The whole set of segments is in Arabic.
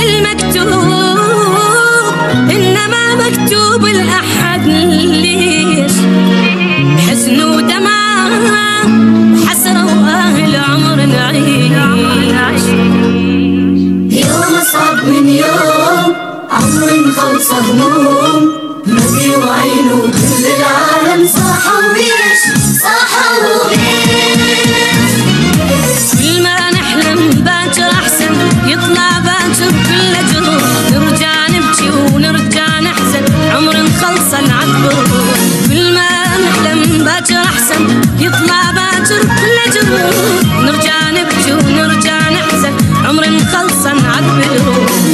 المكتوب إنما مكتوب الأحد ليش حزن ودمع وحسرة وأهل عمر نعيش يوم أصعب من يوم عمر خلص هموم ما في وعينه كل العالم صاح وبيش كل ما نحلم باكر أحسن يطلع باكر كل جروح نرجع نبكي ونرجع نحزن عمر خلص نعبر كل ما نحلم باكر أحسن يطلع باكر كل جروح نرجع نبكي ونرجع نحزن عمر خلص نعبر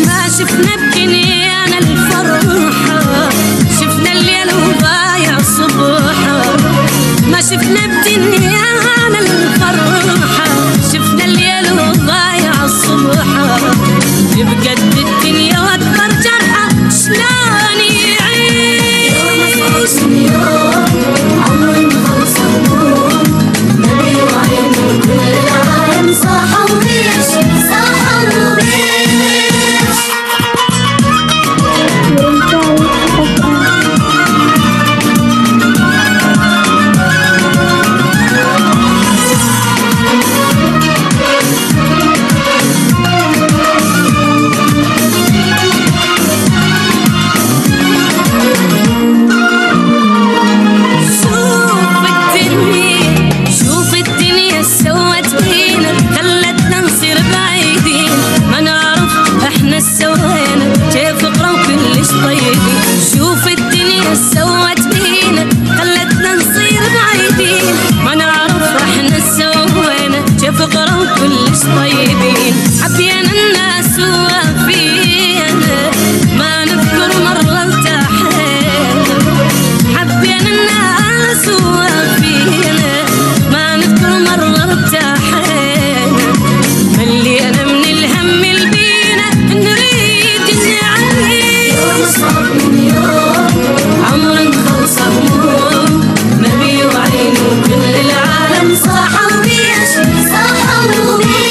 ما شفنا بدنيانا الفرحة شفنا الليل وضايع صبحة ما شفنا بدنيانا الفرحة شفنا الليل وضايع الصبحة بقد الدنيا واكبر جرحة شلون يعيش عمر خلص هموم ما في وعينه كل العالم صاح وبيش شوف الدنيا سوت بينا خلتنا نصير بعيدين ما نعرف احنا سوينا كيف قروا كلش طيبين حبينا الناس وفينا ما نذكر مرة ارتاحينا حبينا الناس وفينا ما نذكر مرة ارتاحينا ملينا من الهم البينا نريد نعيش عمر خلص هموم ما في وعينه كل العالم صاح وبيش صاح وبيش